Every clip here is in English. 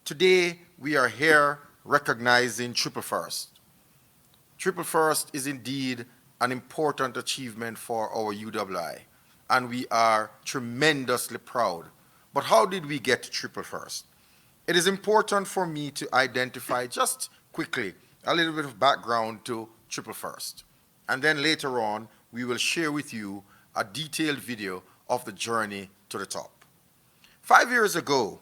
Today, we are here recognizing Triple First. Triple First is indeed an important achievement for our UWI, and we are tremendously proud. But how did we get to Triple First? It is important for me to identify just quickly a little bit of background to Triple First. And then later on, we will share with you a detailed video of the journey to the top. 5 years ago,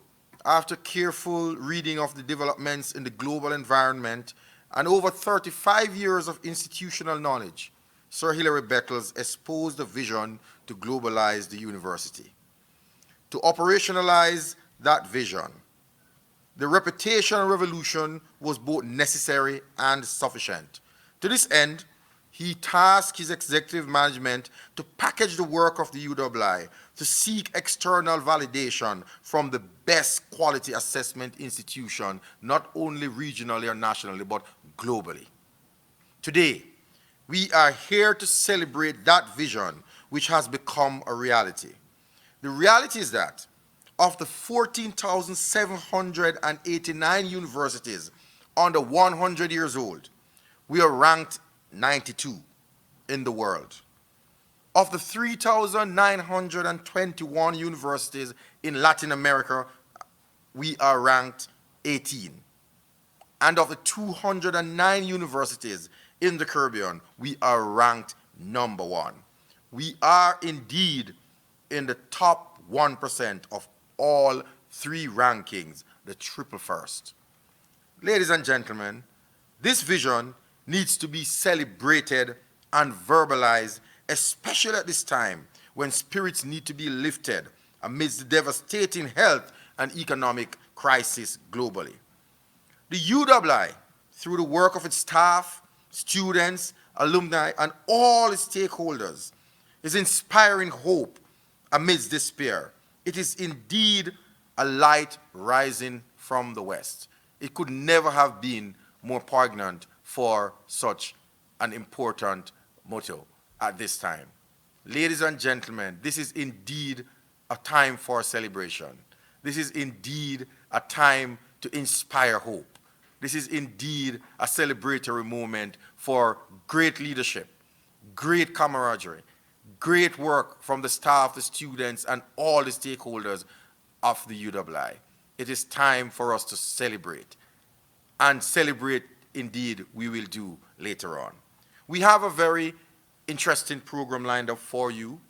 after careful reading of the developments in the global environment and over 35 years of institutional knowledge, Sir Hilary Beckles espoused a vision to globalize the university. To operationalize that vision, the reputation revolution was both necessary and sufficient. To this end, he tasked his executive management to package the work of the UWI, to seek external validation from the best quality assessment institution, not only regionally or nationally, but globally. Today, we are here to celebrate that vision, which has become a reality. The reality is that of the 14,789 universities under 100 years old, we are ranked 92 in the world. Of the 3,921 universities in Latin America, we are ranked 18. And of the 209 universities in the Caribbean, we are ranked number 1. We are indeed in the top 1% of all 3 rankings, the Triple First. Ladies and gentlemen, this vision needs to be celebrated and verbalized, especially at this time when spirits need to be lifted amidst the devastating health and economic crisis globally. The UWI, through the work of its staff, students, alumni, and all its stakeholders, is inspiring hope amidst despair. It is indeed a light rising from the west. It could never have been more poignant for such an important motto at this time. Ladies and gentlemen, this is indeed a time for celebration. This is indeed a time to inspire hope. This is indeed a celebratory moment for great leadership, great camaraderie, great work from the staff, the students, and all the stakeholders of the UWI. It is time for us to celebrate, and celebrate indeed we will do later on. We have a very interesting program lined up for you,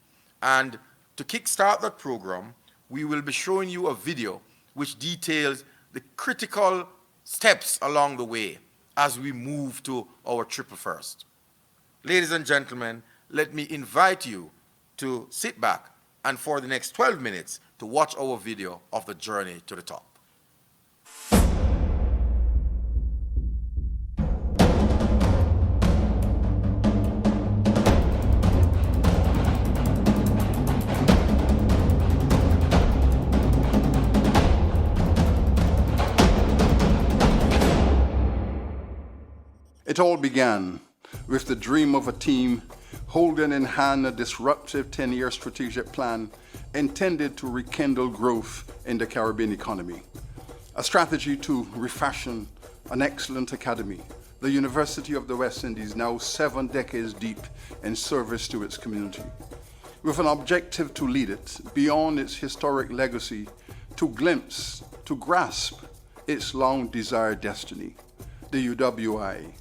and to kickstart that program, we will be showing you a video which details the critical steps along the way as we move to our Triple First. Ladies and gentlemen, let me invite you to sit back and for the next 12 minutes to watch our video of the journey to the top. It all began with the dream of a team holding in hand a disruptive 10-year strategic plan intended to rekindle growth in the Caribbean economy. A strategy to refashion an excellent academy, the University of the West Indies, now 7 decades deep in service to its community. With an objective to lead it beyond its historic legacy, to glimpse, to grasp its long-desired destiny. The UWI,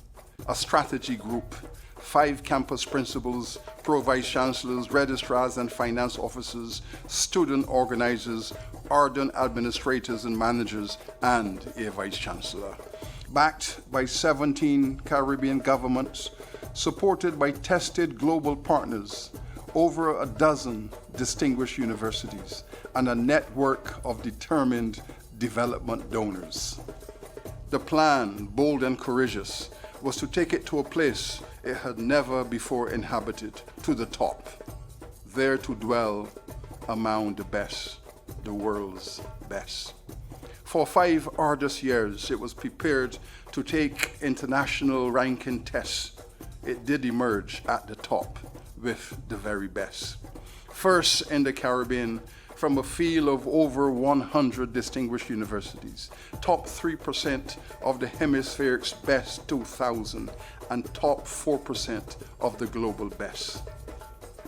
a strategy group, 5 campus principals, pro-vice chancellors, registrars and finance officers, student organizers, ardent administrators and managers, and a vice chancellor. Backed by 17 Caribbean governments, supported by tested global partners, over a dozen distinguished universities, and a network of determined development donors. The plan, bold and courageous, was to take it to a place it had never before inhabited, to the top, there to dwell among the best, the world's best. For 5 arduous years, it was prepared to take international ranking tests. It did emerge at the top with the very best. First in the Caribbean, from a field of over 100 distinguished universities, top 3% of the hemisphere's best 2,000, and top 4% of the global best.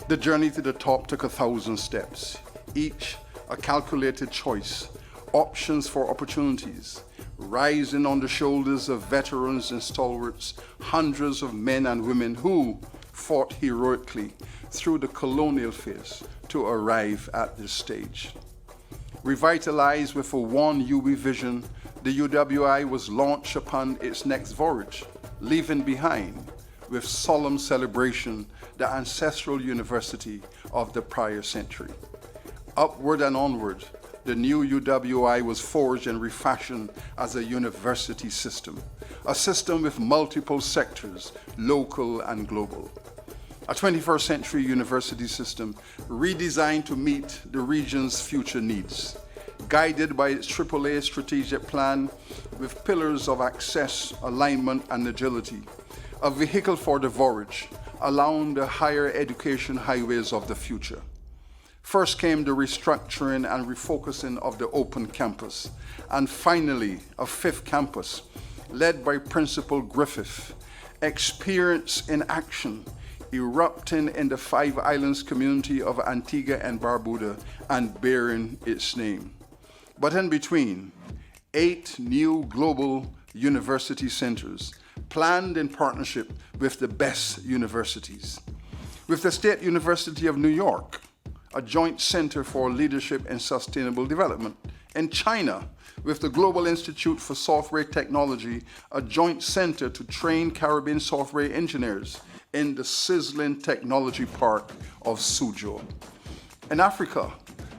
The journey to the top took 1,000 steps, each a calculated choice, options for opportunities, rising on the shoulders of veterans and stalwarts, hundreds of men and women who fought heroically through the colonial phase to arrive at this stage. Revitalized with a one UWI vision, the UWI was launched upon its next voyage, leaving behind, with solemn celebration, the ancestral university of the prior century. Upward and onward, the new UWI was forged and refashioned as a university system, a system with multiple sectors, local and global. A 21st century university system redesigned to meet the region's future needs, guided by its AAA strategic plan with pillars of access, alignment, and agility, a vehicle for the voyage along the higher education highways of the future. First came the restructuring and refocusing of the open campus, and finally a fifth campus, led by Principal Griffith, experience in action, erupting in the Five Islands community of Antigua and Barbuda and bearing its name. But in between, 8 new global university centers planned in partnership with the best universities. With the State University of New York, a joint center for leadership and sustainable development. In China, with the Global Institute for Software Technology, a joint center to train Caribbean software engineers in the sizzling technology park of Suzhou. In Africa,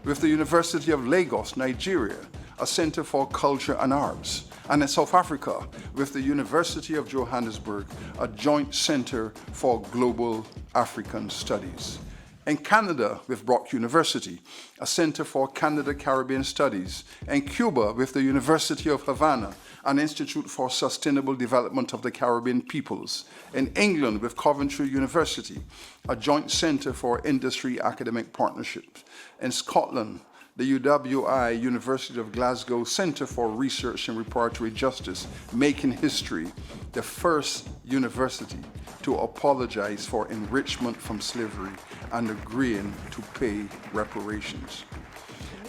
with the University of Lagos, Nigeria, a center for culture and arts. And in South Africa, with the University of Johannesburg, a joint center for global African studies. In Canada, with Brock University, a center for Canada-Caribbean studies. In Cuba, with the University of Havana, an institute for sustainable development of the Caribbean peoples. In England, with Coventry University, a joint center for industry academic partnerships. In Scotland, the UWI University of Glasgow Centre for Research and Reparatory Justice, making history, the first university to apologize for enrichment from slavery and agreeing to pay reparations.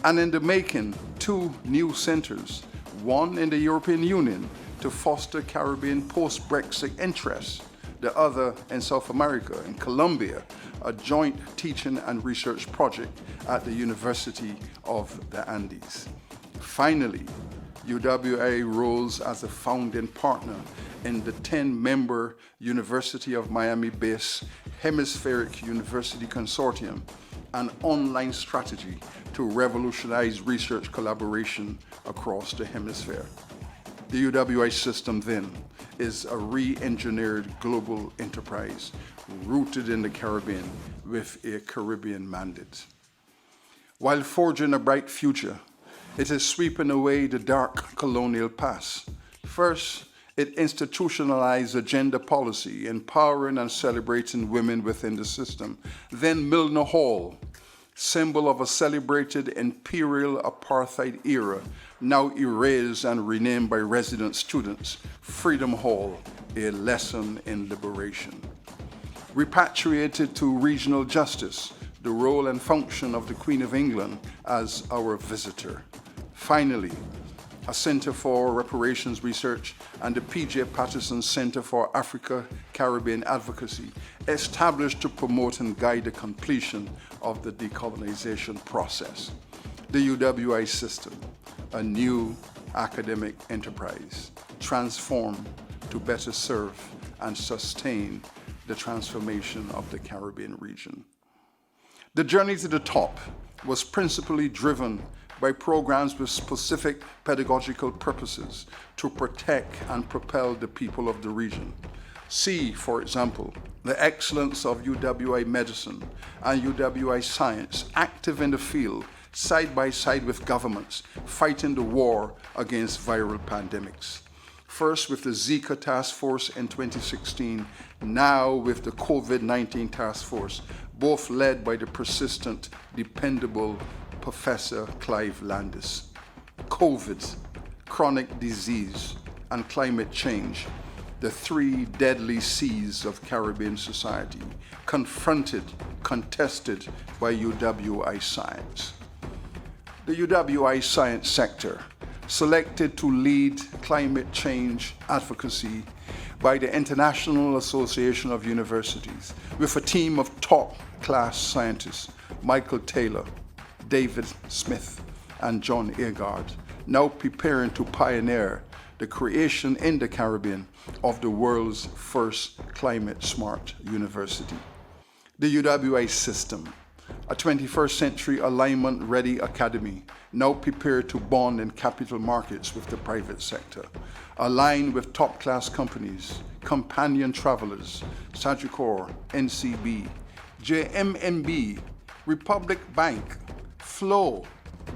And in the making, 2 new centers, one in the European Union to foster Caribbean post-Brexit interests, the other in South America, in Colombia, a joint teaching and research project at the University of the Andes. Finally, UWA rose as a founding partner in the 10-member University of Miami-based Hemispheric University Consortium, an online strategy to revolutionize research collaboration across the hemisphere. The UWI system then is a re-engineered global enterprise rooted in the Caribbean with a Caribbean mandate. While forging a bright future, it is sweeping away the dark colonial past. First, it institutionalized a gender policy, empowering and celebrating women within the system. Then Milner Hall, symbol of a celebrated imperial apartheid era, now erased and renamed by resident students. Freedom Hall, a lesson in liberation. Repatriated to regional justice, the role and function of the Queen of England as our visitor. Finally, a Center for Reparations Research and the P.J. Patterson Center for Africa-Caribbean Advocacy, established to promote and guide the completion of the decolonization process. The UWI system, a new academic enterprise, transformed to better serve and sustain the transformation of the Caribbean region. The journey to the top was principally driven by programs with specific pedagogical purposes to protect and propel the people of the region. See, for example, the excellence of UWI medicine and UWI science active in the field side by side with governments fighting the war against viral pandemics. First with the Zika task force in 2016, now with the COVID-19 task force, both led by the persistent, dependable Professor Clive Landis. COVID, chronic disease, and climate change, the three deadly C's of Caribbean society, confronted, contested by UWI Science. The UWI Science sector, selected to lead climate change advocacy by the International Association of Universities, with a team of top-class scientists, Michael Taylor, David Smith, and John Agard, now preparing to pioneer the creation in the Caribbean of the world's first climate-smart university. The UWI system, a 21st century alignment-ready academy, now prepared to bond in capital markets with the private sector, aligned with top-class companies, companion travelers, Sagicor, NCB, JMMB, Republic Bank, Flow,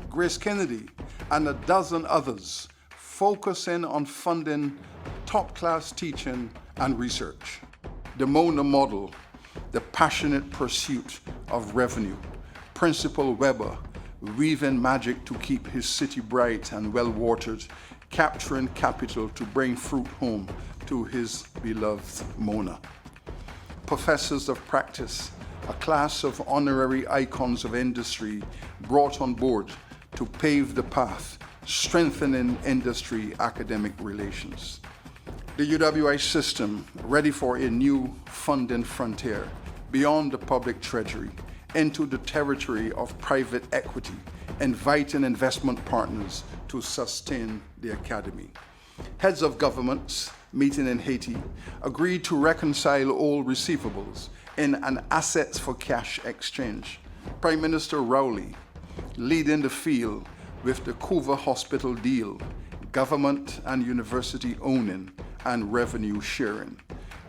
Grace Kennedy, and a dozen others, focusing on funding top-class teaching and research. The Mona model, the passionate pursuit of revenue, Principal Weber, weaving magic to keep his city bright and well-watered, capturing capital to bring fruit home to his beloved Mona. Professors of practice, a class of honorary icons of industry brought on board to pave the path, strengthening industry academic relations. The UWI system ready for a new funding frontier beyond the public treasury into the territory of private equity, inviting investment partners to sustain the academy. Heads of governments meeting in Haiti agreed to reconcile all receivables in an assets for cash exchange. Prime Minister Rowley leading the field with the Couva Hospital deal, government and university owning and revenue sharing,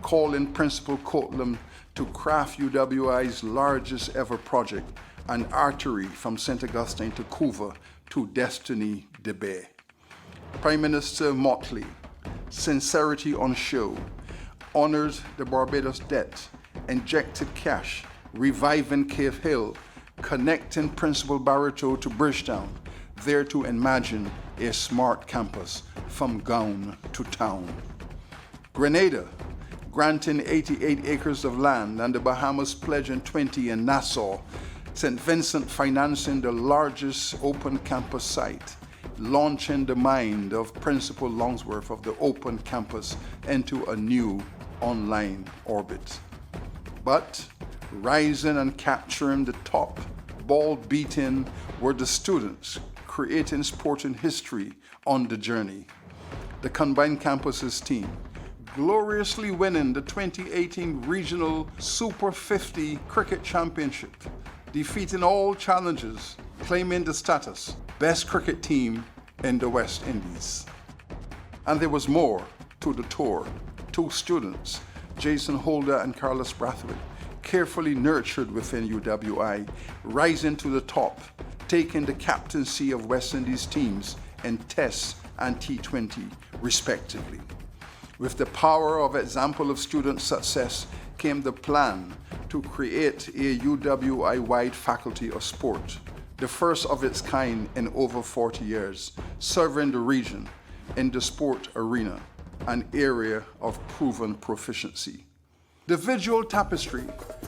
calling Principal Courtland to craft UWI's largest ever project, an artery from St. Augustine to Couva to Destiny de Bay. Prime Minister Motley, sincerity on show, honored the Barbados debt, injected cash, reviving Cave Hill, connecting Principal Barito to Bridgetown, there to imagine a smart campus from gown to town. Grenada, granting 88 acres of land, and the Bahamas pledging 20 in Nassau, St. Vincent financing the largest open campus site, launching the mind of Principal Longsworth of the open campus into a new online orbit. But rising and capturing the top, ball beating were the students, creating sporting history on the journey. The combined campuses team, gloriously winning the 2018 Regional Super 50 Cricket Championship, defeating all challenges, claiming the status best cricket team in the West Indies. And there was more to the tour. Two students, Jason Holder and Carlos Brathwaite, carefully nurtured within UWI, rising to the top, taking the captaincy of West Indies teams in Tests and T20 respectively. With the power of example of student success came the plan to create a UWI-wide faculty of sport, the first of its kind in over 40 years, serving the region in the sport arena, an area of proven proficiency. The visual tapestry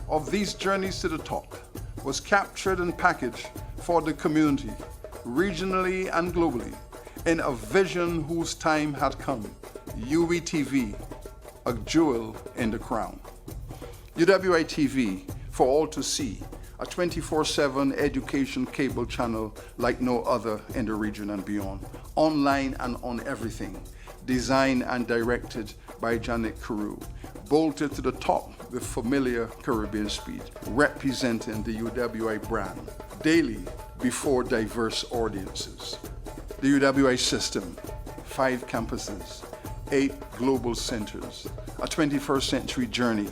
of these journeys to the top was captured and packaged for the community, regionally and globally, in a vision whose time had come, UWITV, a jewel in the crown. UWITV, for all to see, a 24/7 education cable channel like no other in the region and beyond, online and on everything, designed and directed by Janet Carew, bolted to the top with familiar Caribbean speed, representing the UWI brand daily before diverse audiences. The UWI system, 5 campuses, 8 global centers, a 21st century journey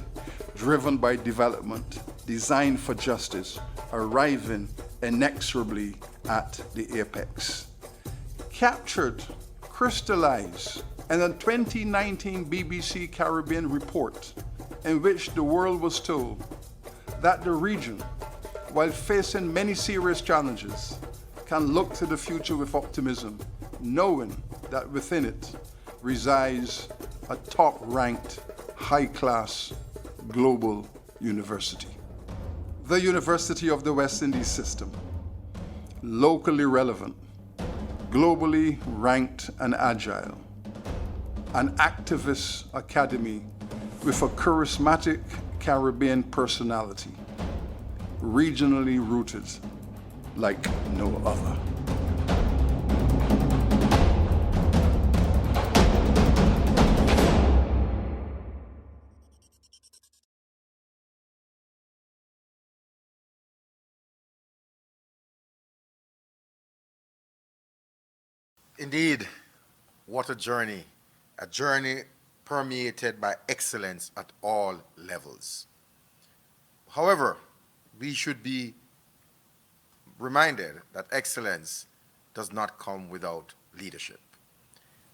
driven by development, designed for justice, arriving inexorably at the apex. Captured, crystallized in a 2019 BBC Caribbean report in which the world was told that the region while facing many serious challenges, can look to the future with optimism, knowing that within it resides a top-ranked, high-class, global university. The University of the West Indies system, locally relevant, globally ranked and agile, an activist academy with a charismatic Caribbean personality, regionally rooted like no other. Indeed, what a journey permeated by excellence at all levels. However, we should be reminded that excellence does not come without leadership.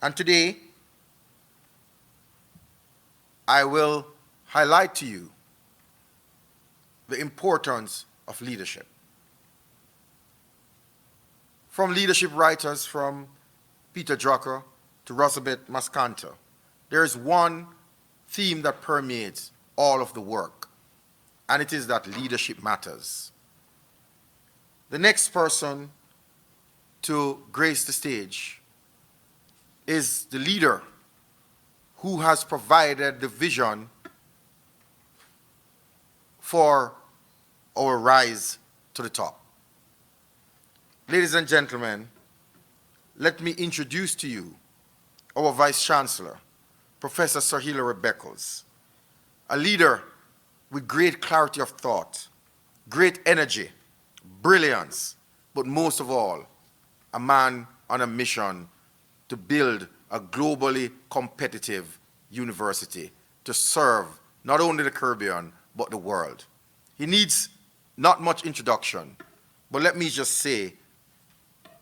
And today, I will highlight to you the importance of leadership. From leadership writers from Peter Drucker to Rosabeth Mascanto, there is one theme that permeates all of the work, and it is that leadership matters. The next person to grace the stage is the leader who has provided the vision for our rise to the top. Ladies and gentlemen, let me introduce to you our Vice Chancellor, Professor Sir Hilary Beckles, a leader with great clarity of thought, great energy, brilliance, but most of all, a man on a mission to build a globally competitive university to serve not only the Caribbean, but the world. He needs not much introduction, but let me just say,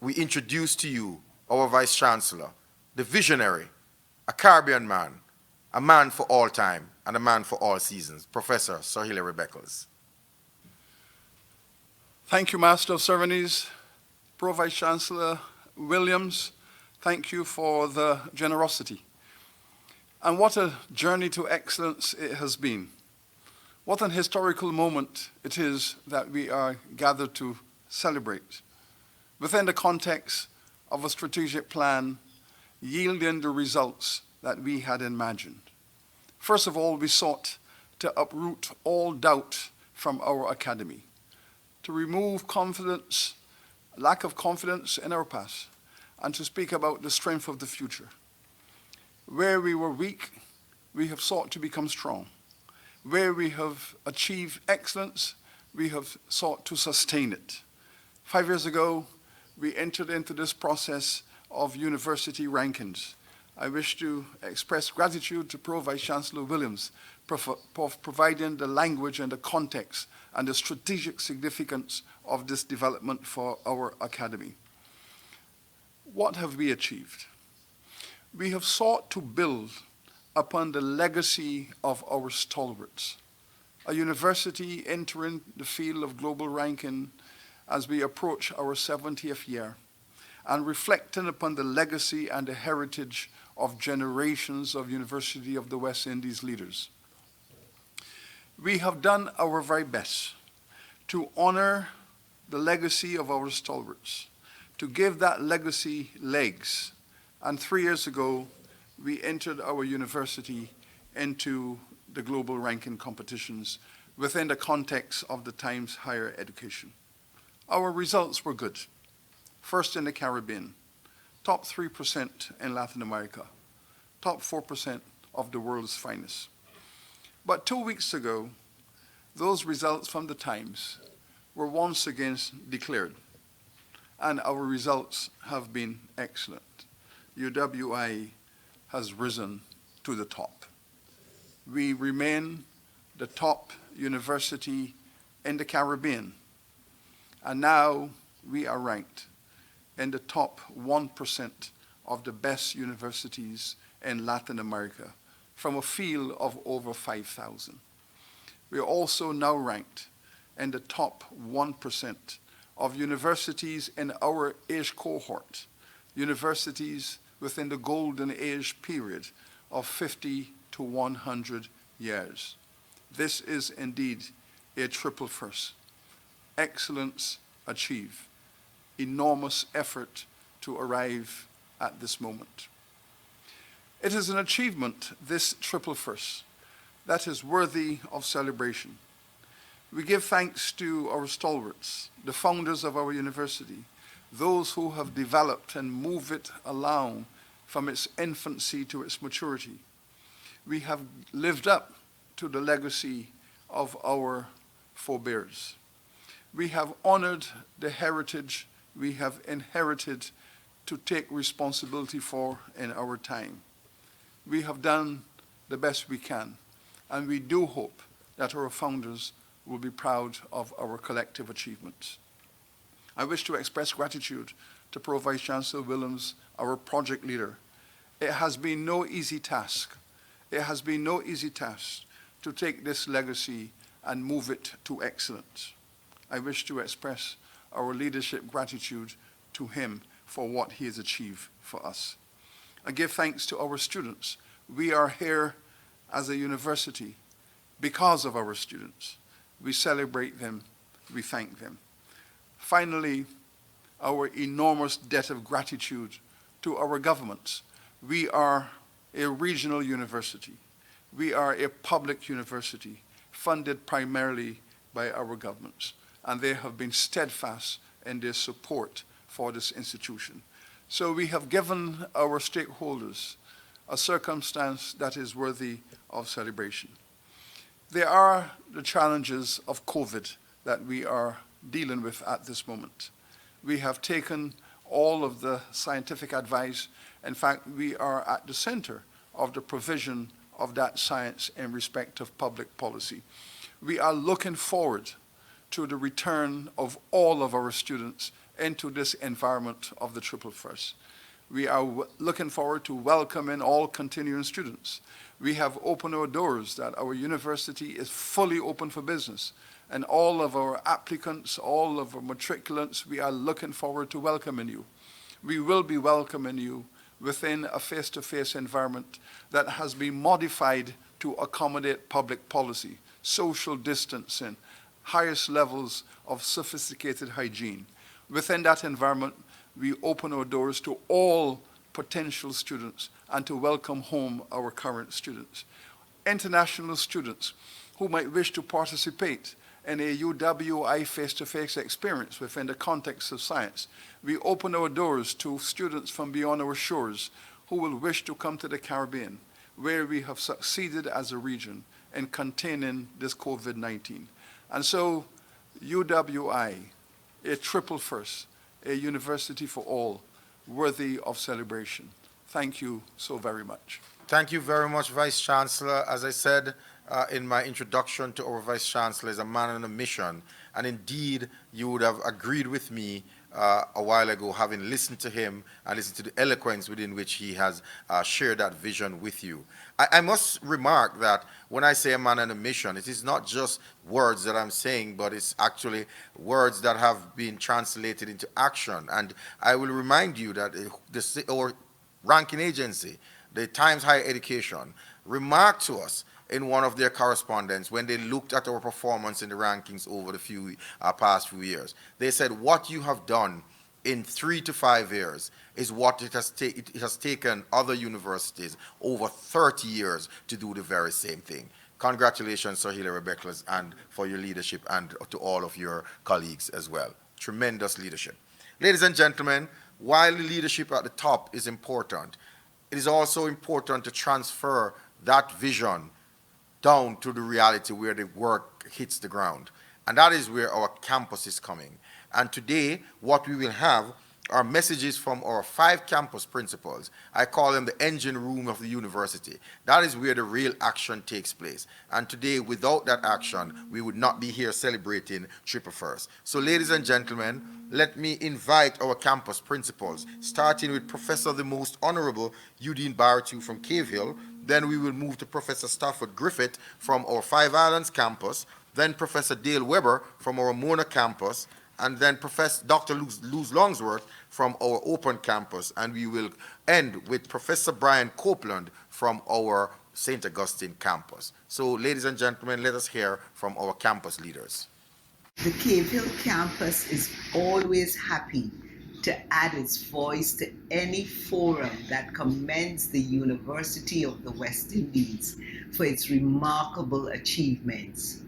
we introduce to you our Vice Chancellor, the visionary, a Caribbean man, a man for all time, and a man for all seasons, Professor Sir Hilary Beckles. Thank you, Master of Ceremonies. Pro Vice Chancellor Williams, thank you for the generosity. And what a journey to excellence it has been. What an historical moment it is that we are gathered to celebrate within the context of a strategic plan yielding the results that we had imagined. First of all, we sought to uproot all doubt from our academy, to remove confidence, lack of confidence in our past, and to speak about the strength of the future. Where we were weak, we have sought to become strong. Where we have achieved excellence, we have sought to sustain it. 5 years ago, we entered into this process of university rankings. I wish to express gratitude to Pro Vice Chancellor Williams for providing the language and the context and the strategic significance of this development for our academy. What have we achieved? We have sought to build upon the legacy of our stalwarts, a university entering the field of global ranking as we approach our 70th year, and reflecting upon the legacy and the heritage of generations of University of the West Indies leaders. We have done our very best to honor the legacy of our stalwarts, to give that legacy legs. And 3 years ago, we entered our university into the global ranking competitions within the context of the Times Higher Education. Our results were good. First in the Caribbean, top 3% in Latin America, top 4% of the world's finest. But 2 weeks ago, those results from the Times were once again declared, and our results have been excellent. UWI has risen to the top. We remain the top university in the Caribbean, and now we are ranked in the top 1% of the best universities in Latin America from a field of over 5,000. We are also now ranked in the top 1% of universities in our age cohort, universities within the golden age period of 50 to 100 years. This is indeed a triple first. Excellence achieved, enormous effort to arrive at this moment. It is an achievement, this triple first, that is worthy of celebration. We give thanks to our stalwarts, the founders of our university, those who have developed and moved it along from its infancy to its maturity. We have lived up to the legacy of our forebears. We have honored the heritage we have inherited to take responsibility for in our time. We have done the best we can, and we do hope that our founders will be proud of our collective achievements. I wish to express gratitude to Pro Vice Chancellor Williams, our project leader. It has been no easy task. It has been no easy task to take this legacy and move it to excellence. I wish to express our leadership gratitude to him for what he has achieved for us. I give thanks to our students. We are here as a university because of our students. We celebrate them, we thank them. Finally, our enormous debt of gratitude to our governments. We are a regional university. We are a public university funded primarily by our governments, and they have been steadfast in their support for this institution. So we have given our stakeholders a circumstance that is worthy of celebration. There are the challenges of COVID that we are dealing with at this moment. We have taken all of the scientific advice. In fact, we are at the center of the provision of that science in respect of public policy. We are looking forward to the return of all of our students into this environment of the triple first. We are looking forward to welcoming all continuing students. We have opened our doors that our university is fully open for business. And all of our applicants, all of our matriculants, we are looking forward to welcoming you. We will be welcoming you within a face-to-face environment that has been modified to accommodate public policy, social distancing, highest levels of sophisticated hygiene. Within that environment, we open our doors to all potential students and to welcome home our current students. International students who might wish to participate in a UWI face-to-face experience within the context of science. We open our doors to students from beyond our shores who will wish to come to the Caribbean, where we have succeeded as a region in containing this COVID-19. And so UWI, a triple first, a university for all, worthy of celebration. Thank you so very much. Thank you very much, Vice Chancellor. As I said in my introduction to our Vice Chancellor, is a man on a mission. And indeed, you would have agreed with me a while ago, having listened to him and listened to the eloquence within which he has shared that vision with you. I must remark that when I say a man on a mission, it is not just words that I'm saying, but it's actually words that have been translated into action. And I will remind you that our ranking agency, the Times Higher Education, remarked to us in one of their correspondence when they looked at our performance in the rankings over the past few years. They said, what you have done in 3 to 5 years is what it has taken other universities over 30 years to do the very same thing. Congratulations, Sir Hilary Beckles, and for your leadership, and to all of your colleagues as well. Tremendous leadership. Ladies and gentlemen, while the leadership at the top is important, it is also important to transfer that vision down to the reality where the work hits the ground. And that is where our campus is coming. And today, what we will have are messages from our 5 campus principals. I call them the engine room of the university. That is where the real action takes place. And today, without that action, we would not be here celebrating Triple First. So ladies and gentlemen, let me invite our campus principals, starting with Professor the Most Honorable Eugene Bartu from Cave Hill. Then we will move to Professor Stafford Griffith from our Five Islands campus. then Professor Dale Weber from our Mona campus, and then Professor Dr. Luz Longsworth from our Open campus, and we will end with Professor Brian Copeland from our St. Augustine campus. So, ladies and gentlemen, let us hear from our campus leaders. The Cave Hill campus is always happy to add its voice to any forum that commends the University of the West Indies for its remarkable achievements.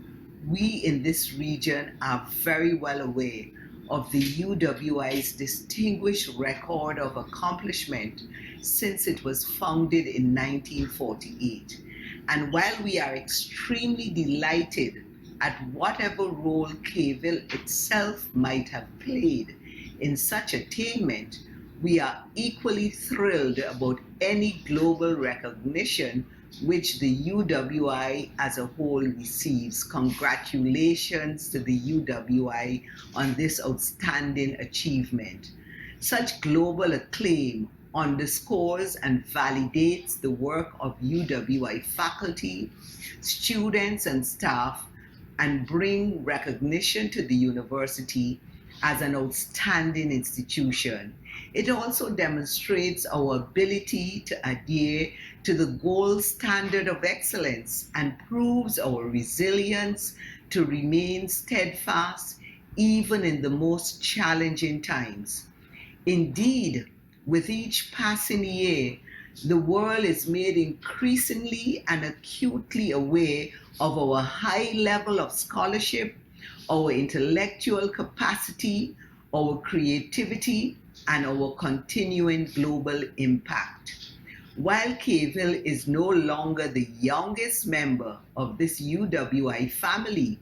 We in this region are very well aware of the UWI's distinguished record of accomplishment since it was founded in 1948. And while we are extremely delighted at whatever role Cave Hill itself might have played in such attainment, we are equally thrilled about any global recognition which the UWI as a whole receives. Congratulations to the UWI on this outstanding achievement. Such global acclaim underscores and validates the work of UWI faculty, students, and staff, and bring recognition to the university as an outstanding institution. It also demonstrates our ability to adhere to the gold standard of excellence and proves our resilience to remain steadfast even in the most challenging times. Indeed, with each passing year, the world is made increasingly and acutely aware of our high level of scholarship, our intellectual capacity, our creativity, and our continuing global impact. While Cave Hill is no longer the youngest member of this UWI family,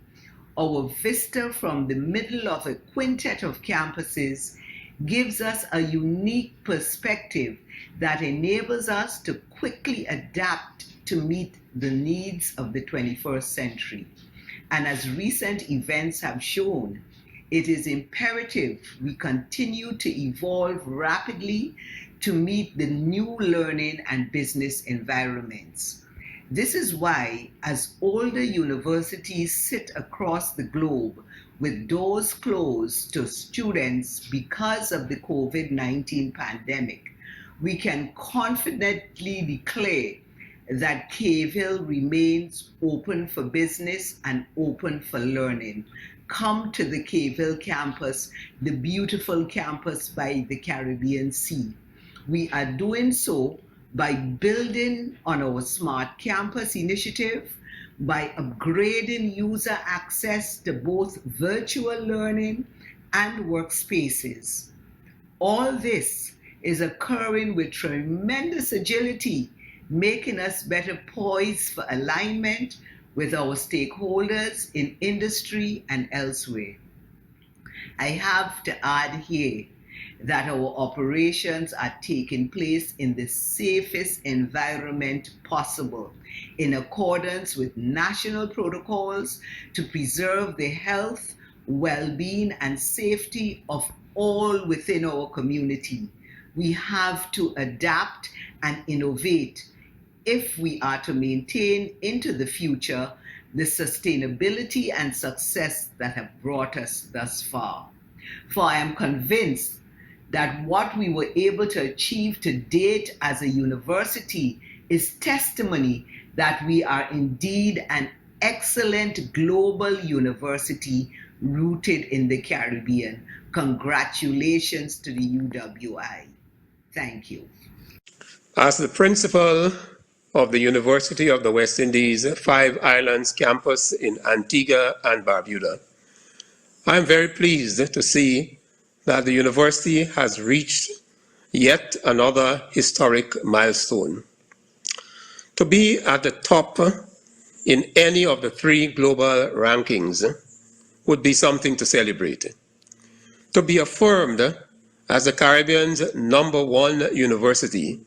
our vista from the middle of a quintet of campuses gives us a unique perspective that enables us to quickly adapt to meet the needs of the 21st century. And as recent events have shown, it is imperative we continue to evolve rapidly to meet the new learning and business environments. This is why, as older universities sit across the globe with doors closed to students because of the COVID-19 pandemic, we can confidently declare that Cave Hill remains open for business and open for learning. Come to the Cave Hill campus, the beautiful campus by the Caribbean Sea. We are doing so by building on our Smart Campus initiative, by upgrading user access to both virtual learning and workspaces. All this is occurring with tremendous agility, making us better poised for alignment with our stakeholders in industry and elsewhere. I have to add here that our operations are taking place in the safest environment possible, in accordance with national protocols to preserve the health, well-being, and safety of all within our community. We have to adapt and innovate if we are to maintain into the future the sustainability and success that have brought us thus far. For I am convinced that what we were able to achieve to date as a university is testimony that we are indeed an excellent global university rooted in the Caribbean. Congratulations to the UWI. Thank you. As the principal of the University of the West Indies Five Islands campus in Antigua and Barbuda, I am very pleased to see that the university has reached yet another historic milestone. To be at the top in any of the three global rankings would be something to celebrate. To be affirmed as the Caribbean's #1 university,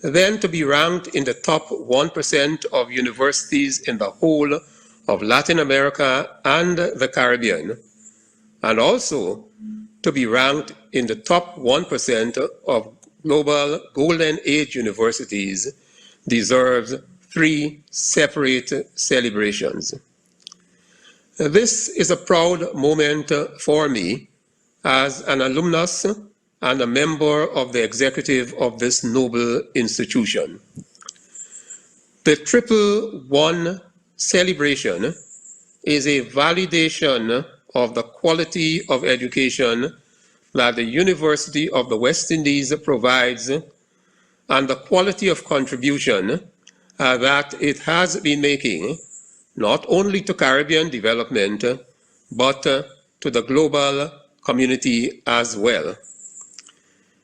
then to be ranked in the top 1% of universities in the whole of Latin America and the Caribbean, and also to be ranked in the top 1% of global Golden Age universities deserves three separate celebrations. This is a proud moment for me as an alumnus and a member of the executive of this noble institution. The Triple One celebration is a validation of the quality of education that the University of the West Indies provides and the quality of contribution that it has been making, not only to Caribbean development, but to the global community as well.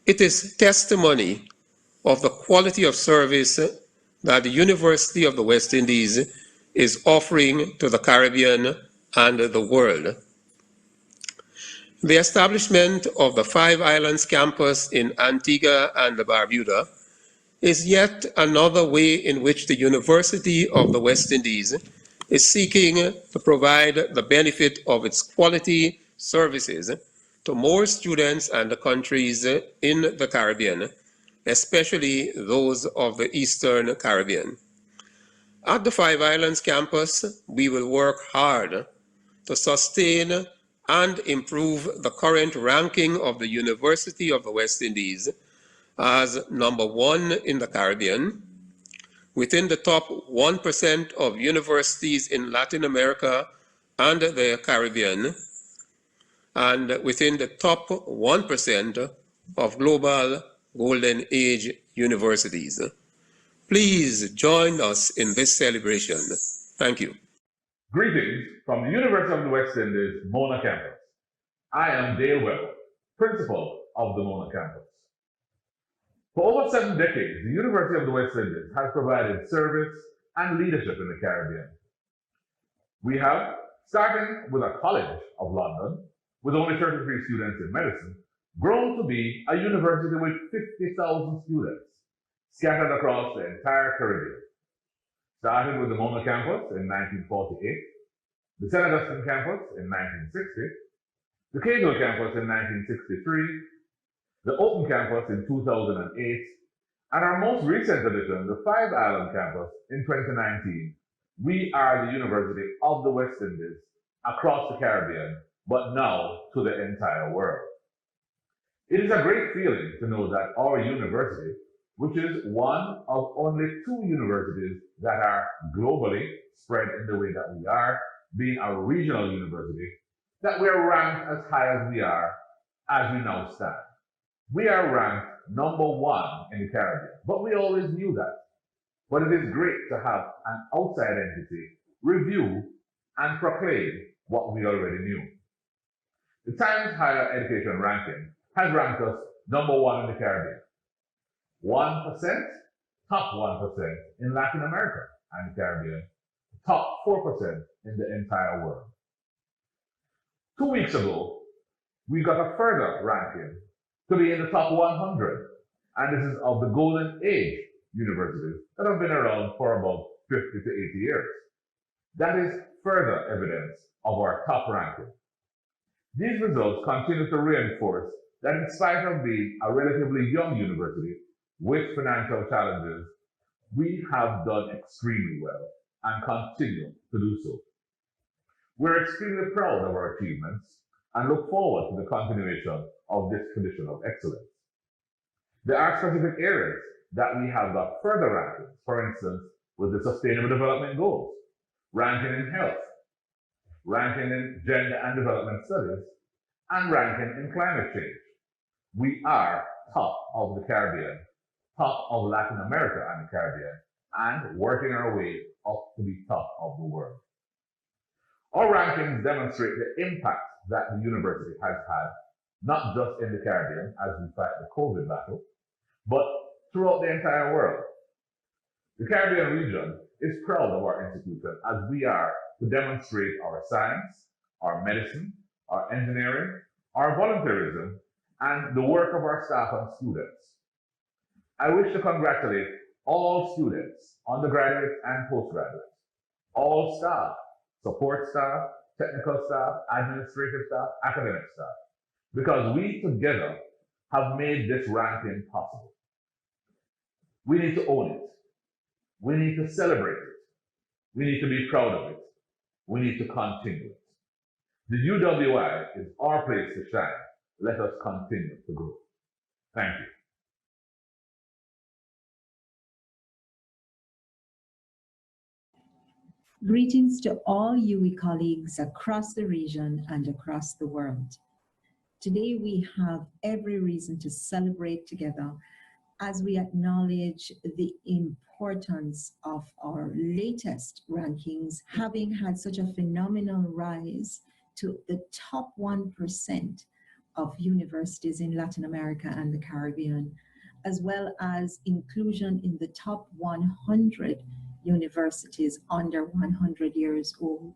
It is testimony of the quality of service that the University of the West Indies is offering to the Caribbean and the world. The establishment of the Five Islands campus in Antigua and Barbuda is yet another way in which the University of the West Indies is seeking to provide the benefit of its quality services to more students and countries in the Caribbean, especially those of the Eastern Caribbean. At the Five Islands campus, we will work hard to sustain and improve the current ranking of the University of the West Indies as #1 in the Caribbean, within the top 1% of universities in Latin America and the Caribbean, and within the top 1% of global Golden Age universities. Please join us in this celebration. Thank you. Greetings from the University of the West Indies, Mona Campus. I am Dale Webb, Principal of the Mona Campus. For over 7 decades, the University of the West Indies has provided service and leadership in the Caribbean. We have, starting with a College of London, with only 33 students in medicine, grown to be a university with 50,000 students scattered across the entire Caribbean. Started with the Mona campus in 1948, the St. Augustine campus in 1960, the Cahill campus in 1963, the Open campus in 2008, and our most recent addition, the Five Island campus in 2019. We are the University of the West Indies across the Caribbean, but now to the entire world. It is a great feeling to know that our university, which is one of only 2 universities that are globally spread in the way that we are, being a regional university, that we are ranked as high as we are as we now stand. We are ranked #1 in the Caribbean, but we always knew that. But it is great to have an outside entity review and proclaim what we already knew. The Times Higher Education Ranking has ranked us #1 in the Caribbean. 1%, top 1% in Latin America and the Caribbean, top 4% in the entire world. 2 weeks ago, we got a further ranking to be in the top 100, and this is of the Golden Age universities that have been around for about 50 to 80 years. That is further evidence of our top ranking. These results continue to reinforce that in spite of being a relatively young university with financial challenges, we have done extremely well and continue to do so. We're extremely proud of our achievements and look forward to the continuation of this tradition of excellence. There are specific areas that we have got further rankings, for instance, with the Sustainable Development Goals, ranking in health, ranking in gender and development studies, and ranking in climate change. We are top of the Caribbean, top of Latin America and the Caribbean, and working our way up to be top of the world. Our rankings demonstrate the impact that the university has had, not just in the Caribbean as we fight the COVID battle, but throughout the entire world. The Caribbean region is proud of our institution as we are to demonstrate our science, our medicine, our engineering, our volunteerism, and the work of our staff and students. I wish to congratulate all students, undergraduates and postgraduates, all staff, support staff, technical staff, administrative staff, academic staff, because we together have made this ranking possible. We need to own it. We need to celebrate it. We need to be proud of it. We need to continue it. The UWI is our place to shine. Let us continue to grow. Thank you. Greetings to all UWI colleagues across the region and across the world. Today we have every reason to celebrate together as we acknowledge the importance of our latest rankings, having had such a phenomenal rise to the top 1% of universities in Latin America and the Caribbean, as well as inclusion in the top 100 universities under 100 years old.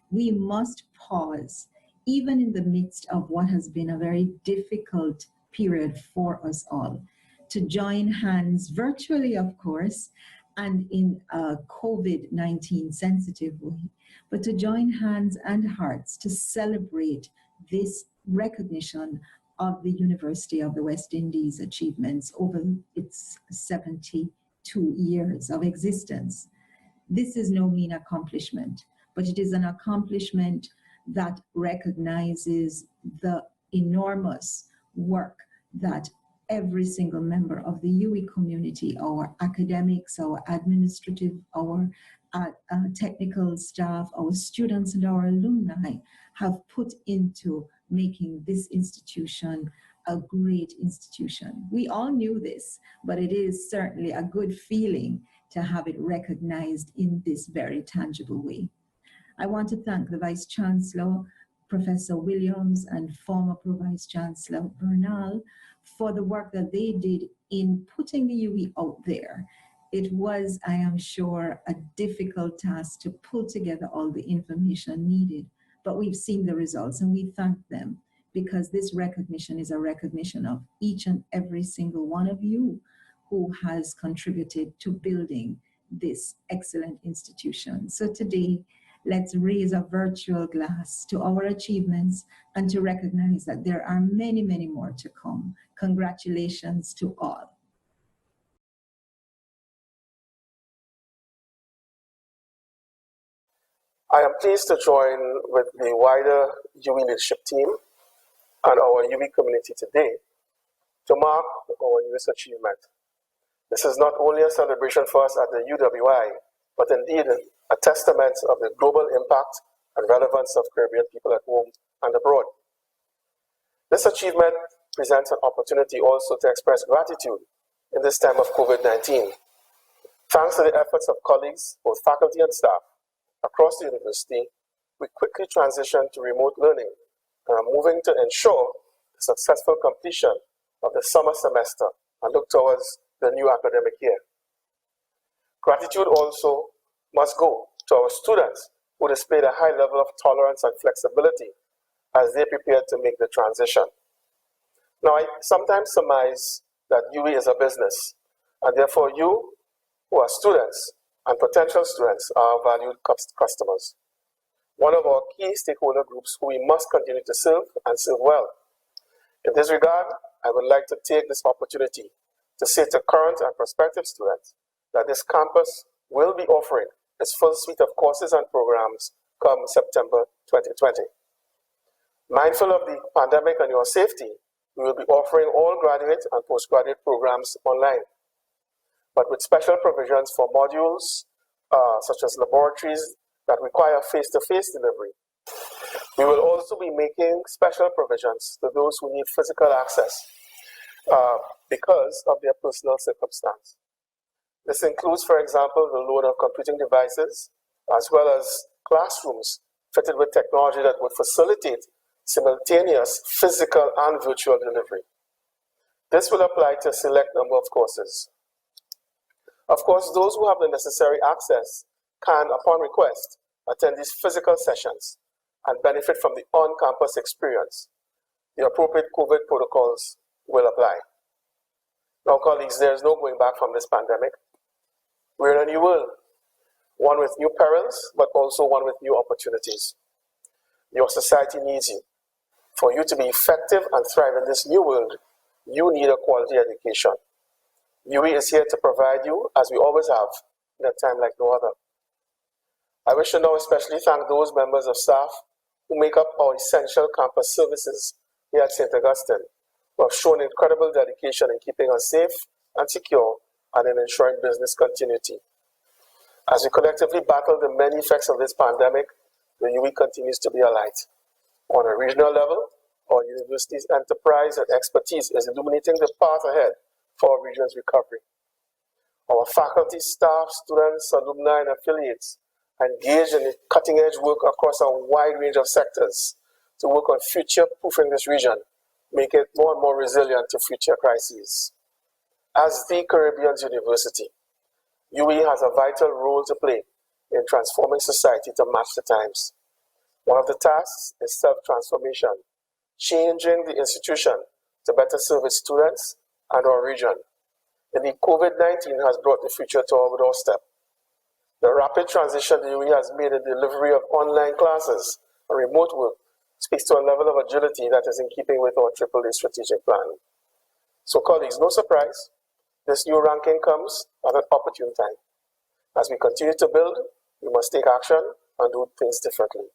We must pause, even in the midst of what has been a very difficult period for us all, to join hands virtually, of course, and in a COVID-19 sensitive way, but to join hands and hearts to celebrate this recognition of the University of the West Indies achievements over its 72 years of existence. This is no mean accomplishment, but it is an accomplishment that recognizes the enormous work that every single member of the UWI community, our academics, our administrative, our technical staff, our students and our alumni have put into making this institution a great institution. We all knew this, but it is certainly a good feeling to have it recognized in this very tangible way. I want to thank the Vice Chancellor, Professor Williams, and former Pro-Vice Chancellor Bernal for the work that they did in putting the UWI out there. It was, I am sure, a difficult task to pull together all the information needed, but we've seen the results and we thank them, because this recognition is a recognition of each and every single one of you who has contributed to building this excellent institution. So today, let's raise a virtual glass to our achievements and to recognize that there are many, many more to come. Congratulations to all. I am pleased to join with the wider UWI leadership team and our UWI community today to mark our newest achievement. This is not only a celebration for us at the UWI, but indeed a testament of the global impact and relevance of Caribbean people at home and abroad. This achievement presents an opportunity also to express gratitude in this time of COVID-19. Thanks to the efforts of colleagues, both faculty and staff, across the university, we quickly transitioned to remote learning and are moving to ensure the successful completion of the summer semester and look towards the new academic year. Gratitude also must go to our students who displayed a high level of tolerance and flexibility as they prepared to make the transition. Now, I sometimes surmise that UWI is a business, and therefore you, who are students and potential students, are valued customers. One of our key stakeholder groups who we must continue to serve and serve well. In this regard, I would like to take this opportunity to say to current and prospective students that this campus will be offering its full suite of courses and programs come September 2020. Mindful of the pandemic and your safety, we will be offering all graduate and postgraduate programs online, but with special provisions for modules such as laboratories that require face-to-face delivery. We will also be making special provisions to those who need physical access because of their personal circumstance. This includes, for example, the loan of computing devices, as well as classrooms fitted with technology that would facilitate simultaneous physical and virtual delivery. This will apply to a select number of courses. Of course, those who have the necessary access can, upon request, attend these physical sessions and benefit from the on-campus experience. The appropriate COVID protocols will apply. Now, colleagues, there is no going back from this pandemic. We're in a new world, one with new perils, but also one with new opportunities. Your society needs you. For you to be effective and thrive in this new world, you need a quality education. UWI is here to provide you, as we always have, in a time like no other. I wish to now especially thank those members of staff who make up our essential campus services here at St. Augustine, who have shown incredible dedication in keeping us safe and secure and in ensuring business continuity. As we collectively battle the many effects of this pandemic, the UE continues to be a light. On a regional level, our university's enterprise and expertise is illuminating the path ahead for our region's recovery. Our faculty, staff, students, alumni, and affiliates are engaged in cutting-edge work across a wide range of sectors to work on future-proofing this region, making it more and more resilient to future crises. As the Caribbean's university, UE has a vital role to play in transforming society to match the times. One of the tasks is self-transformation, changing the institution to better serve its students and our region. Indeed, COVID-19 has brought the future to our doorstep. The rapid transition the UE has made in the delivery of online classes and remote work speaks to a level of agility that is in keeping with our AAA strategic plan. So colleagues, no surprise, this new ranking comes at an opportune time. As we continue to build, we must take action and do things differently.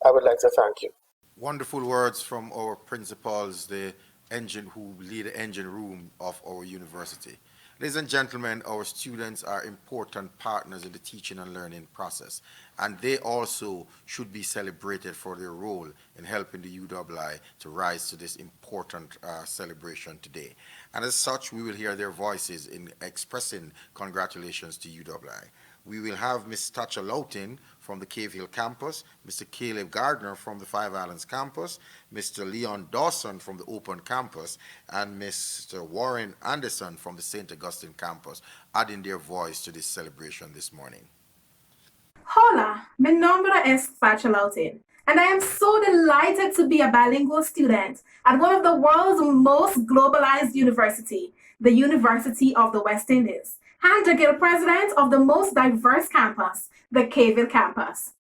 I would like to thank you. Wonderful words from our principals, the engine who lead the engine room of our university. Ladies and gentlemen, our students are important partners in the teaching and learning process, and they also should be celebrated for their role in helping the UWI to rise to this important celebration today. And as such, we will hear their voices in expressing congratulations to UWI. We will have Ms. Tacha Loughton from the Cave Hill campus, Mr. Caleb Gardner from the Five Islands campus, Mr. Leon Dawson from the Open campus, and Mr. Warren Anderson from the St. Augustine campus, adding their voice to this celebration this morning. Hola, mi nombre es Tacha Loughton, and I am so delighted to be a bilingual student at one of the world's most globalized universities, the University of the West Indies, and the Guild President of the most diverse campus, the Cave Hill campus.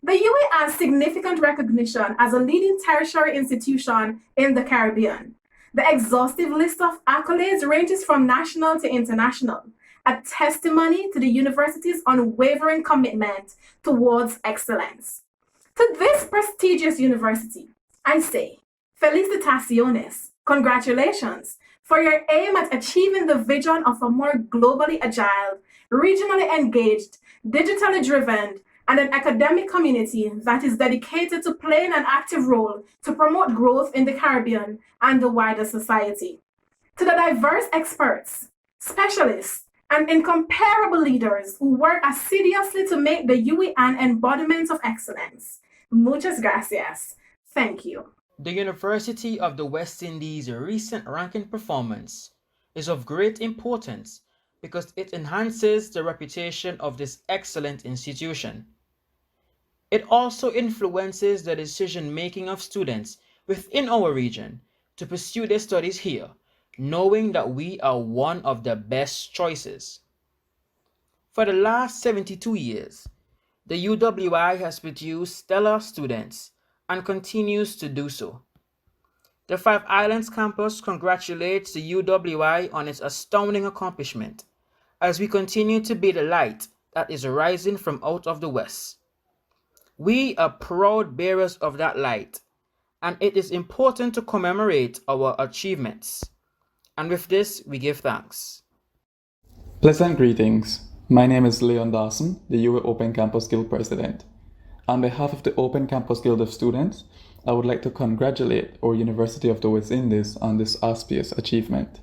The UE has significant recognition as a leading tertiary institution in the Caribbean. The exhaustive list of accolades ranges from national to international, a testimony to the university's unwavering commitment towards excellence. To this prestigious university, I say, felicitaciones, congratulations, for your aim at achieving the vision of a more globally agile, regionally engaged, digitally driven, and an academic community that is dedicated to playing an active role to promote growth in the Caribbean and the wider society. To the diverse experts, specialists, and incomparable leaders who work assiduously to make the UE an embodiment of excellence. Muchas gracias. Thank you. The University of the West Indies' recent ranking performance is of great importance because it enhances the reputation of this excellent institution. It also influences the decision-making of students within our region to pursue their studies here, knowing that we are one of the best choices. For the last 72 years, the UWI has produced stellar students and continues to do so. The Five Islands campus congratulates the UWI on its astounding accomplishment as we continue to be the light that is rising from out of the West. We are proud bearers of that light, and it is important to commemorate our achievements. And with this, we give thanks. Pleasant greetings. My name is Leon Dawson, the UWI Open Campus Guild President. On behalf of the Open Campus Guild of Students, I would like to congratulate our University of the West Indies on this auspicious achievement.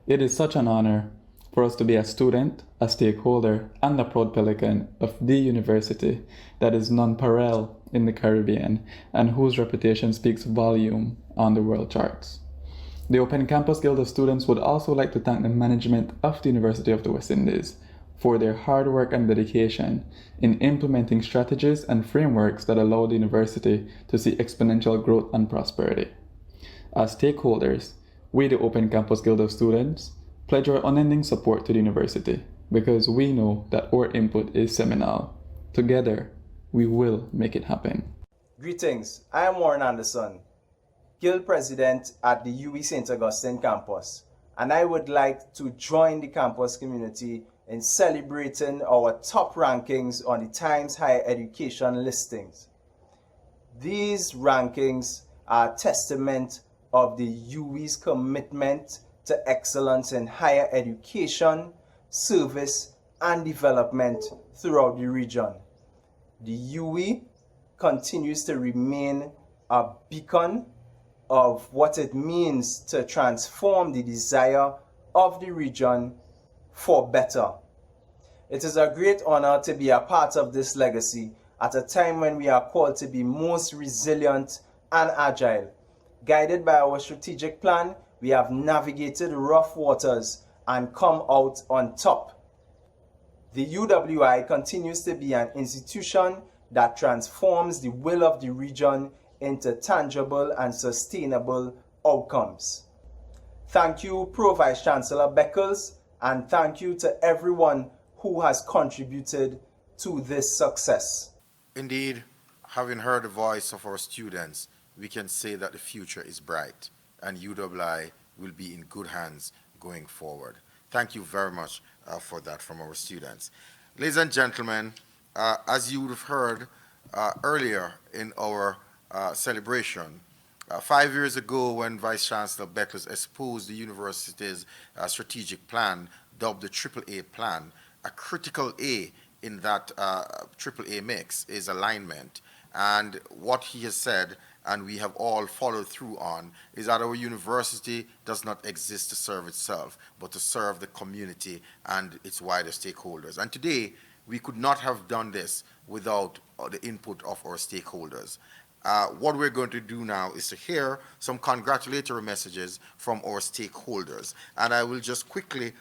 It is such an honor for us to be a student, a stakeholder, and a proud pelican of the university that is nonpareil in the Caribbean and whose reputation speaks volume on the world charts. The Open Campus Guild of Students would also like to thank the management of the University of the West Indies for their hard work and dedication in implementing strategies and frameworks that allow the university to see exponential growth and prosperity. As stakeholders, we, the Open Campus Guild of Students, pledge our unending support to the university because we know that our input is seminal. Together, we will make it happen. Greetings, I am Warren Anderson, Guild President at the UWI St. Augustine campus, and I would like to join the campus community in celebrating our top rankings on the Times Higher Education listings. These rankings are a testament of the UWI's commitment to excellence in higher education, service, and development throughout the region. The UWI continues to remain a beacon of what it means to transform the desire of the region for better. It is a great honor to be a part of this legacy at a time when we are called to be most resilient and agile. Guided by our strategic plan, we have navigated rough waters and come out on top. The UWI continues to be an institution that transforms the will of the region into tangible and sustainable outcomes. Thank you, Pro Vice Chancellor Beckles, and thank you to everyone who has contributed to this success. Indeed, having heard the voice of our students, we can say that the future is bright and UWI will be in good hands going forward. Thank you very much for that from our students. Ladies and gentlemen, as you would have heard earlier in our celebration, 5 years ago when Vice Chancellor Beckles exposed the university's strategic plan, dubbed the AAA plan, a critical A in that AAA mix is alignment. And what he has said, and we have all followed through on, is that our university does not exist to serve itself, but to serve the community and its wider stakeholders. And today, we could not have done this without the input of our stakeholders. What we're going to do now is to hear some congratulatory messages from our stakeholders. And I will just quickly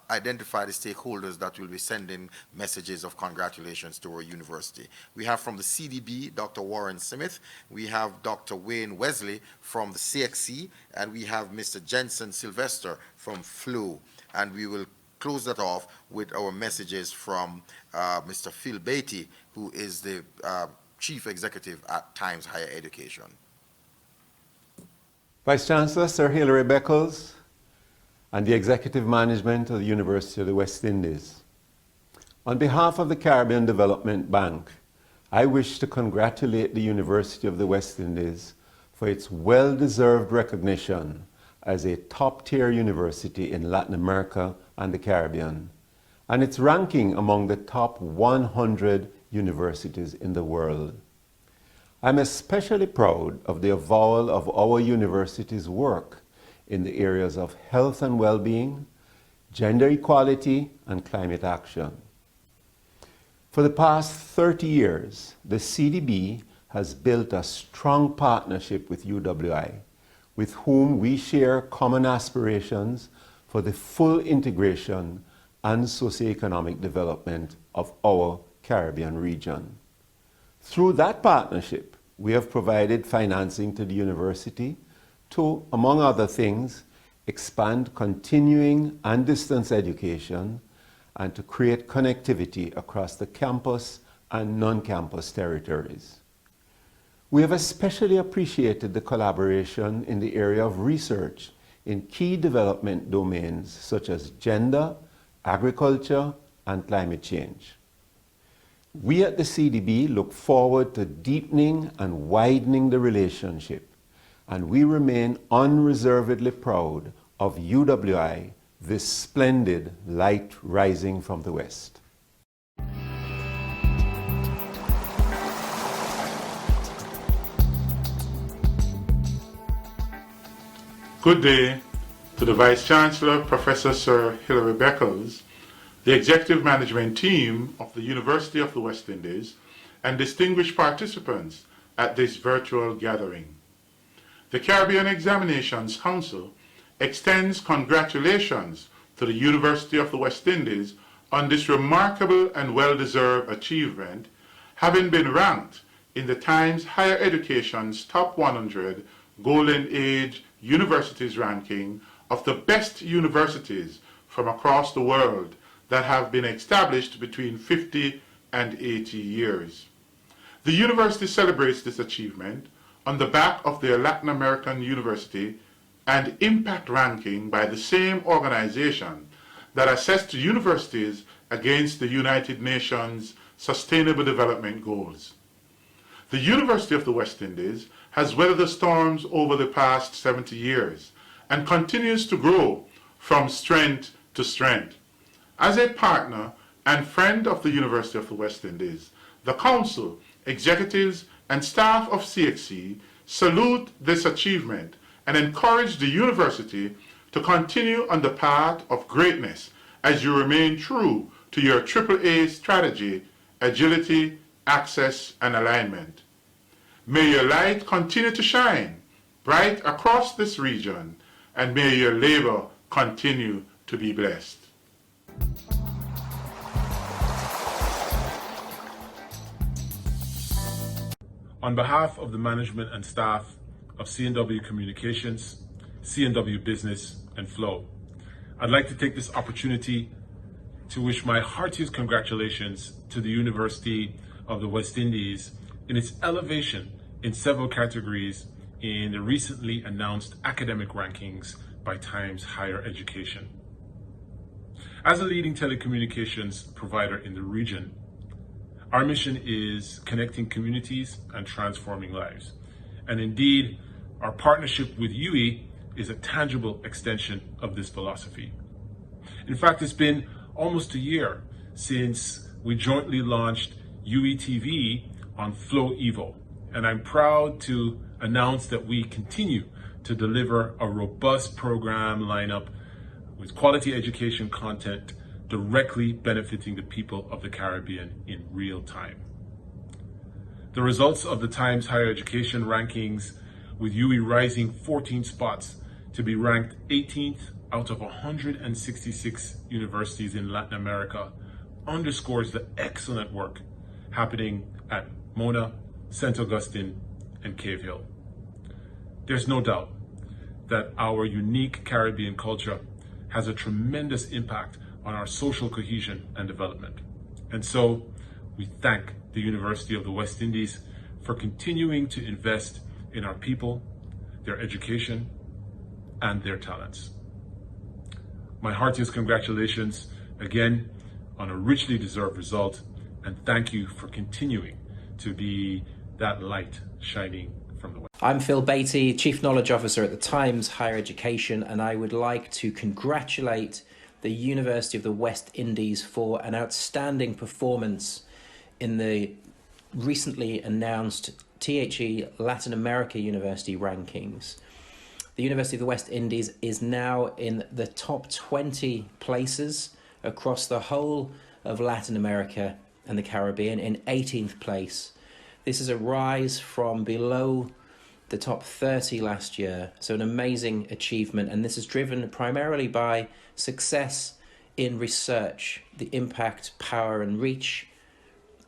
identify the stakeholders that will be sending messages of congratulations to our university. We have from the CDB, Dr. Warren Smith. We have Dr. Wayne Wesley from the CXC. And we have Mr. Jensen Sylvester from FLO. And we will close that off with our messages from Mr. Phil Beatty, who is the Chief Executive at Times Higher Education. Vice Chancellor Sir Hilary Beckles and the Executive Management of the University of the West Indies. On behalf of the Caribbean Development Bank, I wish to congratulate the University of the West Indies for its well-deserved recognition as a top-tier university in Latin America and the Caribbean, and its ranking among the top 100 universities in the world. I'm especially proud of the avowal of our university's work in the areas of health and well-being, gender equality, and climate action. For the past 30 years, the CDB has built a strong partnership with UWI, with whom we share common aspirations for the full integration and socioeconomic development of our Caribbean region. Through that partnership, we have provided financing to the university to, among other things, expand continuing and distance education and to create connectivity across the campus and non-campus territories. We have especially appreciated the collaboration in the area of research in key development domains such as gender, agriculture, and climate change. We at the CDB look forward to deepening and widening the relationship, and we remain unreservedly proud of UWI, this splendid light rising from the west. Good day to the Vice Chancellor, Professor Sir Hilary Beckles, the Executive Management Team of the University of the West Indies, and distinguished participants at this virtual gathering. The Caribbean Examinations Council extends congratulations to the University of the West Indies on this remarkable and well-deserved achievement, having been ranked in the Times Higher Education's Top 100 Golden Age Universities ranking of the best universities from across the world that have been established between 50 and 80 years. The university celebrates this achievement on the back of their Latin American University and Impact ranking by the same organization that assessed universities against the United Nations Sustainable Development Goals. The University of the West Indies has weathered the storms over the past 70 years and continues to grow from strength to strength. As a partner and friend of the University of the West Indies, the Council, executives, and staff of CXC salute this achievement and encourage the University to continue on the path of greatness as you remain true to your AAA strategy, agility, access, and alignment. May your light continue to shine bright across this region, and may your labor continue to be blessed. On behalf of the management and staff of C&W Communications, C&W Business, and Flow, I'd like to take this opportunity to wish my heartiest congratulations to the University of the West Indies in its elevation in several categories in the recently announced academic rankings by Times Higher Education. As a leading telecommunications provider in the region, our mission is connecting communities and transforming lives. And indeed, our partnership with UWI is a tangible extension of this philosophy. In fact, it's been almost a year since we jointly launched UWITV on Flow Evo, and I'm proud to announce that we continue to deliver a robust program lineup with quality education content directly benefiting the people of the Caribbean in real time. The results of the Times Higher Education rankings, with UWI rising 14 spots to be ranked 18th out of 166 universities in Latin America, underscores the excellent work happening at Mona, St. Augustine, and Cave Hill. There's no doubt that our unique Caribbean culture has a tremendous impact on our social cohesion and development. And so we thank the University of the West Indies for continuing to invest in our people, their education, and their talents. My heartiest congratulations again on a richly deserved result, and thank you for continuing to be that light shining from the west. I'm Phil Beatty, Chief Knowledge Officer at the Times Higher Education, and I would like to congratulate the University of the West Indies for an outstanding performance in the recently announced THE Latin America University rankings. The University of the West Indies is now in the top 20 places across the whole of Latin America and the Caribbean, in 18th place. This is a rise from below the top 30 last year, so an amazing achievement, and this is driven primarily by success in research. The impact, power and reach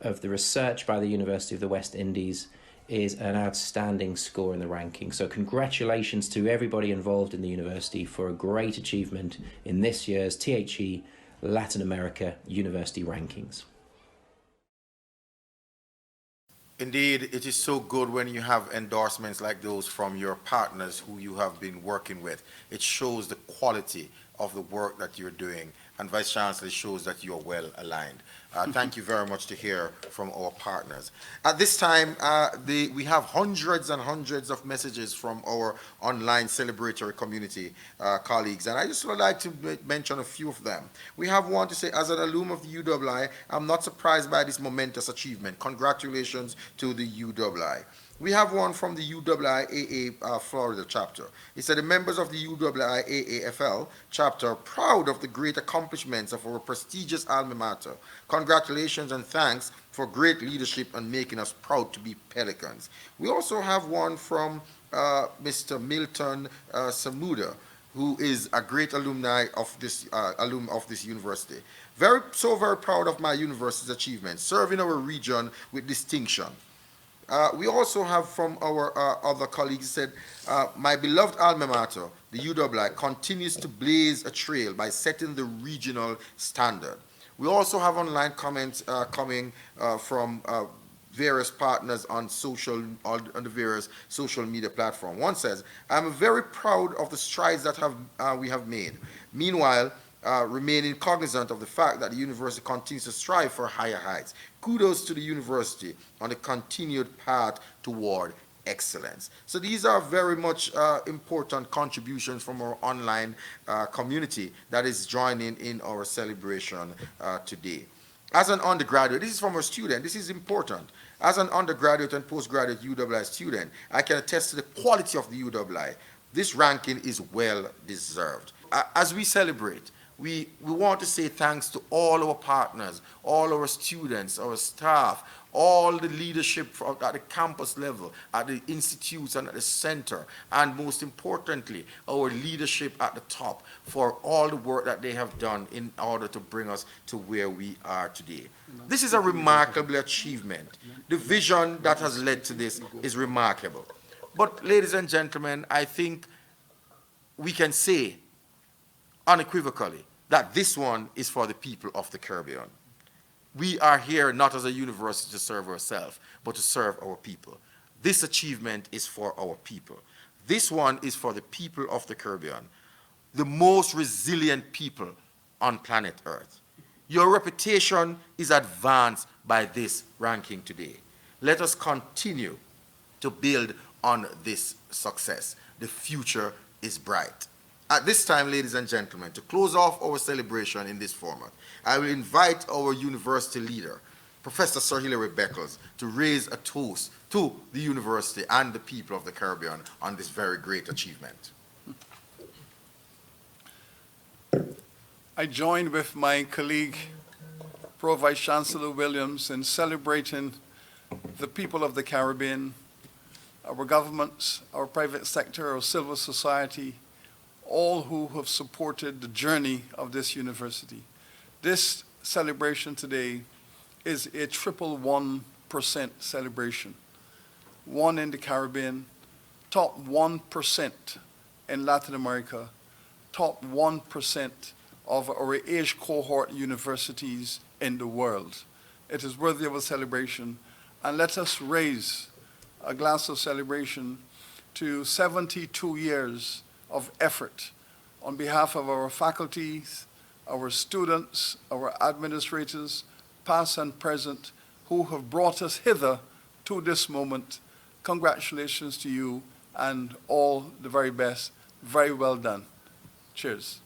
of the research by the University of the West Indies is an outstanding score in the ranking. So congratulations to everybody involved in the university for a great achievement in this year's THE Latin America University rankings. Indeed, it is so good when you have endorsements like those from your partners who you have been working with. It shows the quality of the work that you're doing, and Vice Chancellor, it shows that you're well aligned. Thank you very much to hear from our partners. At this time, we have hundreds and hundreds of messages from our online celebratory community colleagues, and I just would like to mention a few of them. We have one to say, as an alum of the UWI, I'm not surprised by this momentous achievement. Congratulations to the UWI. We have one from the UWI-AA Florida chapter. It said, the members of the UWI-AA-FL chapter are proud of the great accomplishments of our prestigious alma mater. Congratulations and thanks for great leadership and making us proud to be Pelicans. We also have one from Mr. Milton Samuda, who is a great alumni of this alum of this university. Very proud of my university's achievements, serving our region with distinction. We also have from our other colleagues said, my beloved alma mater, the UWI, continues to blaze a trail by setting the regional standard. We also have online comments coming from various partners on the various social media platforms. One says, I'm very proud of the strides that we have made. Meanwhile, remaining cognizant of the fact that the university continues to strive for higher heights. Kudos to the university on the continued path toward excellence. So these are very much important contributions from our online community that is joining in our celebration today. As an undergraduate, this is from a student, this is important. As an undergraduate and postgraduate UWI student, I can attest to the quality of the UWI. This ranking is well deserved. As we celebrate, we want to say thanks to all our partners, all our students, our staff, all the leadership at the campus level, at the institutes and at the center, and most importantly, our leadership at the top for all the work that they have done in order to bring us to where we are today. This is a remarkable achievement. The vision that has led to this is remarkable. But ladies and gentlemen, I think we can say unequivocally that this one is for the people of the Caribbean. We are here not as a university to serve ourselves, but to serve our people. This achievement is for our people. This one is for the people of the Caribbean, the most resilient people on planet Earth. Your reputation is advanced by this ranking today. Let us continue to build on this success. The future is bright. At this time, ladies and gentlemen, to close off our celebration in this format, I will invite our university leader, Professor Sir Hilary Beckles, to raise a toast to the university and the people of the Caribbean on this very great achievement. I join with my colleague, Pro Vice Chancellor Williams, in celebrating the people of the Caribbean, our governments, our private sector, our civil society, all who have supported the journey of this university. This celebration today is a 111% celebration. 1 in the Caribbean, top 1% in Latin America, top 1% of our age cohort universities in the world. It is worthy of a celebration, and let us raise a glass of celebration to 72 years of effort on behalf of our faculties, our students, our administrators, past and present, who have brought us hither to this moment. Congratulations to you and all the very best. Very well done. Cheers.